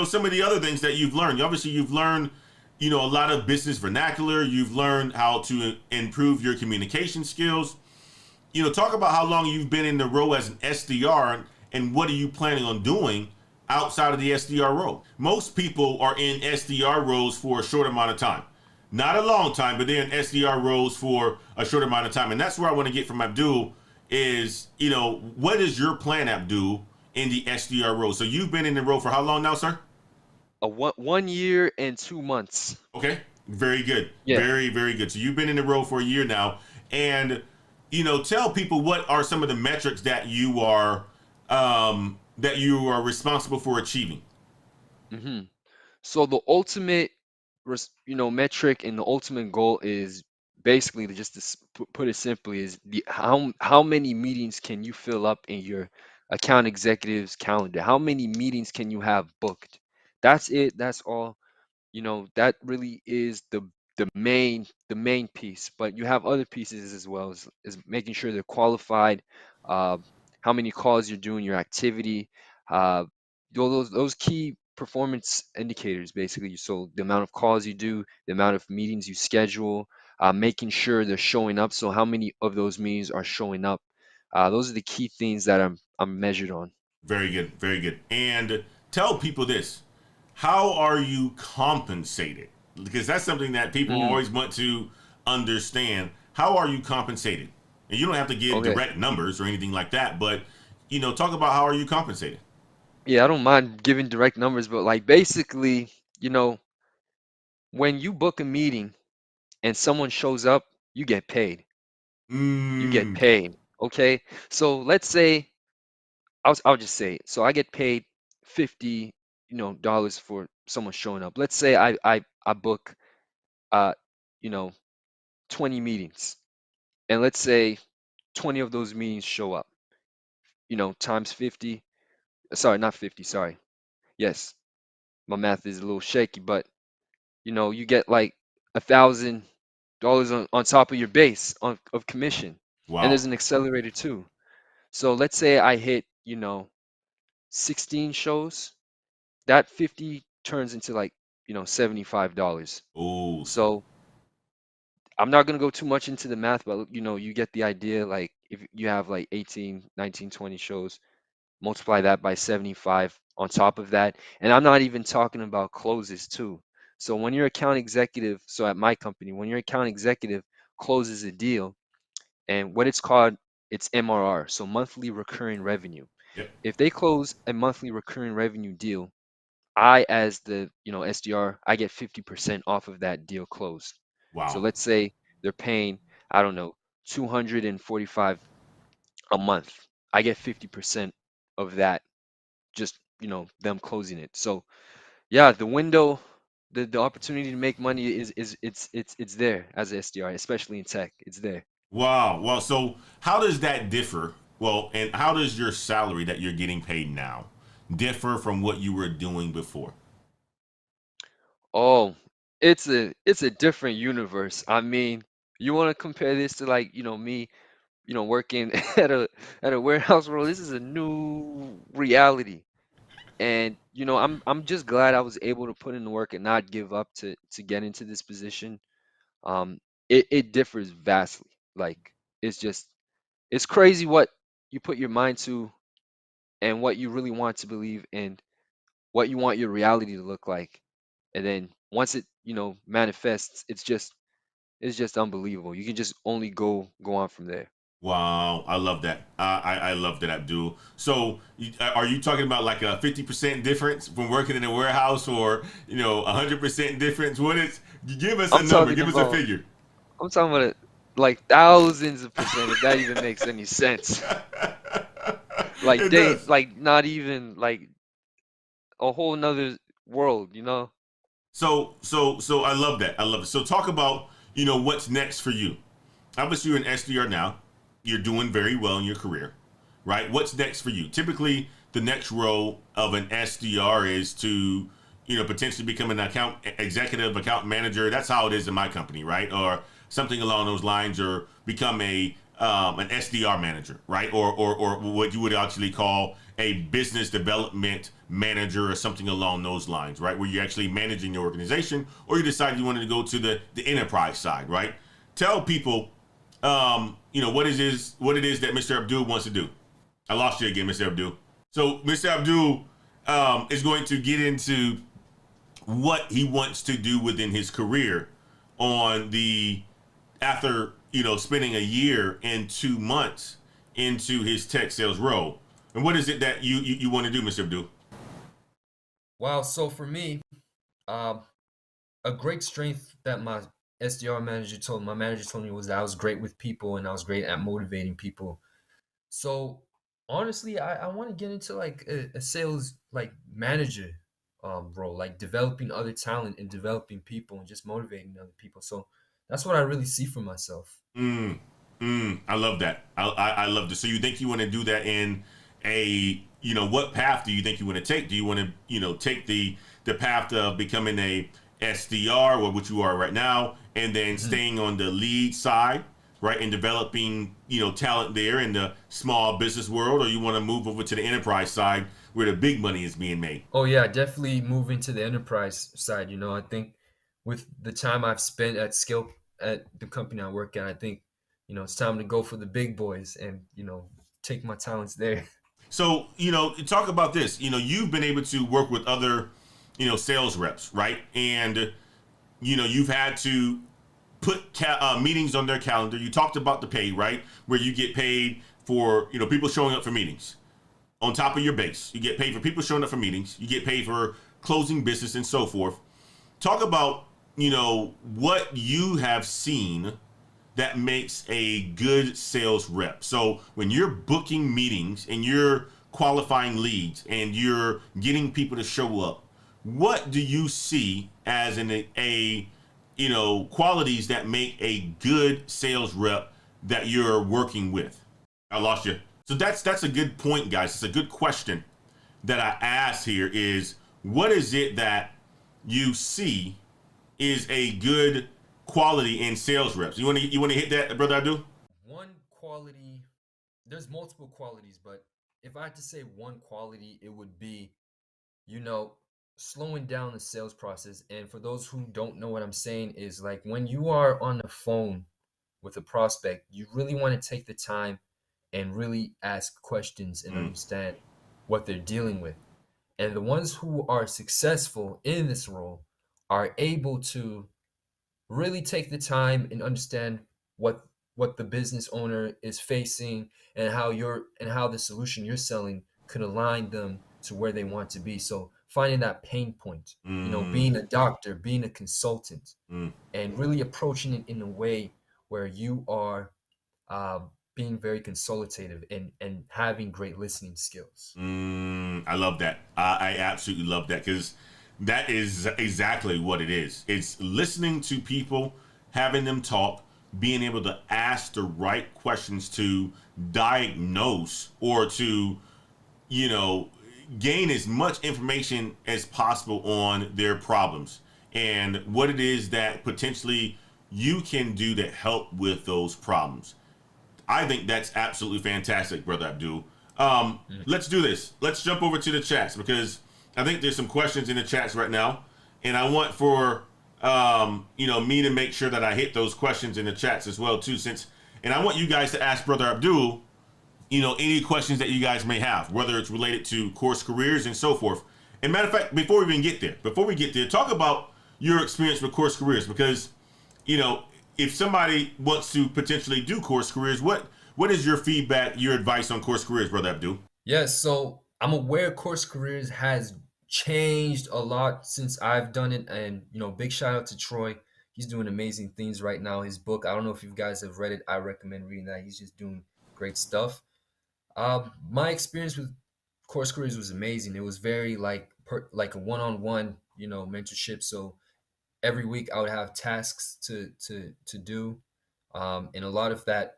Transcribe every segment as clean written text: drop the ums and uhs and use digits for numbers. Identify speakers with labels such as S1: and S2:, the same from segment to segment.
S1: some of the other things that you've learned. Obviously, you've learned, a lot of business vernacular. You've learned how to improve your communication skills. Talk about how long you've been in the role as an SDR and what are you planning on doing outside of the SDR role. Most people are in SDR roles for a short amount of time. Not a long time, but they're in SDR roles for a short amount of time. And that's where I want to get from Abdul is, what is your plan, Abdul, in the SDR role? So you've been in the role for how long now, sir?
S2: A 1 year and 2 months.
S1: Okay. Very good.
S2: Yeah.
S1: Very, very good. So you've been in the role for a year now. And, tell people what are some of the metrics that you are responsible for achieving.
S2: hmm So the ultimate, metric and the ultimate goal is basically to just put it simply is the how many meetings can you fill up in your account executive's calendar? How many meetings can you have booked? That's it. That's all. That really is the main piece, but you have other pieces as well as making sure they're qualified, uh, how many calls you're doing, your activity, uh, those key performance indicators basically. So the amount of calls you do, the amount of meetings you schedule, making sure they're showing up, so how many of those meetings are showing up. Those are the key things that I'm measured on.
S1: Very good. Very good. And tell people this. How are you compensated? Because that's something that people
S2: Mm,
S1: always want to understand. How are you compensated? And you don't have to give
S2: okay.
S1: direct numbers or anything like that, but talk about how are you compensated.
S2: Yeah, I don't mind giving direct numbers, but like basically, you know, when you book a meeting and someone shows up, you get paid. You get
S1: Mm.
S2: paid. Okay. So let's say I'll just say it. So I get paid 50, dollars for someone showing up. Let's say I book uh, you know, 20 meetings, and let's say 20 of those meetings show up, times 50. Sorry, not 50, sorry. Yes, my math is a little shaky, but you get like $1,000 on top of your base of commission. And
S1: Wow.
S2: there's an accelerator too. So let's say I hit, 16 shows, that 50 turns into like, $75.
S1: Oh.
S2: So I'm not gonna go too much into the math, but you get the idea. Like if you have like 18, 19, 20 shows, multiply that by 75 on top of that. And I'm not even talking about closes too. So when your account executive, so at my company, when your account executive closes a deal, and what it's called, it's MRR, so monthly recurring revenue.
S1: Yep.
S2: If they close a monthly recurring revenue deal, I, as the, SDR, I get 50% off of that deal closed. So
S1: Wow.
S2: let's say they're paying, I don't know, 245 a month. I get 50% of that, just them closing it. So yeah, the window, the opportunity to make money is it's there as a SDR, especially in tech. It's there.
S1: Wow. Well, so how does that differ? Well, and how does your salary that you're getting paid now differ from what you were doing before?
S2: Oh, it's a different universe. I mean, you want to compare this to, like, me, working at a warehouse role. This is a new reality. And I'm just glad I was able to put in the work and not give up to get into this position. It differs vastly. Like, it's crazy what you put your mind to and what you really want to believe and what you want your reality to look like. And then once it, manifests, it's just unbelievable. You can just only go on from there.
S1: Wow, I love that. I love that, Abdul. So, are you talking about like a 50% difference from working in a warehouse, or 100% difference? What is? Give us a
S2: I'm
S1: number.
S2: talking
S1: Give us a
S2: about
S1: figure.
S2: I'm talking about it like thousands of percent, if that even makes any sense. Like
S1: It
S2: they
S1: does.
S2: like not even like a whole nother world.
S1: So I love that. I love it. So talk about what's next for you. Obviously, you're an SDR now. You're doing very well in your career, right? What's next for you? Typically, the next role of an SDR is to, potentially become an account executive, account manager. That's how it is in my company, right? Or something along those lines, or become a an SDR manager, right? Or what you would actually call a business development manager or something along those lines, right? Where you're actually managing the organization, or you decided you wanted to go to the enterprise side, right? Tell people, what it is that Mr. Abdul wants to do. I lost you again, Mr. Abdul. So Mr. Abdul is going to get into what he wants to do within his career on the after spending a year and 2 months into his tech sales role. And what is it that you want to do, Mr. Abdul?
S3: Wow. So for me, um, a great strength that my manager told me was that I was great with people and I was great at motivating people. So honestly, I want to get into like a sales like manager role, like developing other talent and developing people and just motivating other people. So that's what I really see for myself.
S1: Mm, I love that. I love this. So you think you want to do that in a what path do you think you want to take? Do you want to take the path of becoming a SDR, or what you are right now, and then
S3: Mhm.
S1: staying on the lead side, right, and developing talent there in the small business world, or you want to move over to the enterprise side where the big money is being made?
S3: Oh yeah, definitely move into the enterprise side. I think with the time I've spent at the company I work at, I think it's time to go for the big boys and take my talents there.
S1: So, talk about this. You've been able to work with other, sales reps, right? And, you've had to put meetings on their calendar. You talked about the pay, right? Where you get paid for, people showing up for meetings on top of your base. You get paid for people showing up for meetings. You get paid for closing business and so forth. Talk about, what you have seen that makes a good sales rep. So when you're booking meetings and you're qualifying leads and you're getting people to show up, what do you see as a qualities that make a good sales rep that you're working with? I lost you. So that's a good point, guys. It's a good question that I asked here is what is it that you see is a good quality in sales reps? You want to hit that, brother Abdul?
S3: One quality, there's multiple qualities, but if I had to say one quality, it would be, you know, slowing down the sales process. And for those who don't know what I'm saying, is like when you are on the phone with a prospect, you really want to take the time and really ask questions and
S1: Mm,
S3: understand what they're dealing with. And the ones who are successful in this role are able to really take the time and understand what the business owner is facing and how the solution you're selling could align them to where they want to be. So finding that pain point,
S1: mm,
S3: being a doctor, being a consultant,
S1: mm,
S3: and really approaching it in a way where you are being very consultative and having great listening skills.
S1: I love that. I absolutely love that because that is exactly what it is. It's listening to people, having them talk, being able to ask the right questions to diagnose or to you know, gain as much information as possible on their problems and what it is that potentially you can do to help with those problems. I think that's absolutely fantastic, brother Abdul.
S3: Mm.
S1: Let's do this. Let's jump over to the chats because I think there's some questions in the chats right now, and I want for me to make sure that I hit those questions in the chats as well too. And I want you guys to ask brother Abdul any questions that you guys may have, whether it's related to course careers and so forth. And matter of fact, before we get there, talk about your experience with course careers because, you know, if somebody wants to potentially do course careers, what is your feedback, your advice on course careers, brother Abdul?
S3: Yes, so I'm aware Course Careers has changed a lot since I've done it, and big shout out to Troy. He's doing amazing things right now. His book, I don't know if you guys have read it. I recommend reading that. He's just doing great stuff. My experience with Course Careers was amazing. It was very like a one-on-one, mentorship. So every week I would have tasks to do, and a lot of that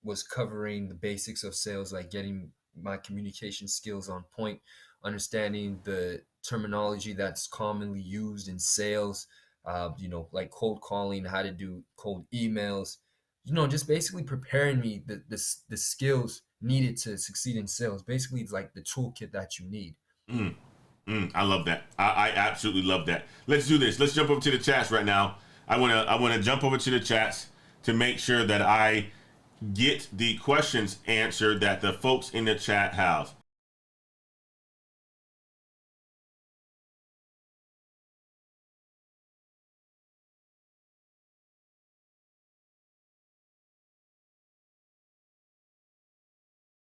S3: was covering the basics of sales, like getting my communication skills on point, understanding the terminology that's commonly used in sales, like cold calling, how to do cold emails, just basically preparing me the skills needed to succeed in sales. Basically, it's like the toolkit that you need.
S1: I love that. I absolutely love that. Let's do this. Let's jump over to the chats right now. I wanna jump over to the chats to make sure that I get the questions answered that the folks in the chat have.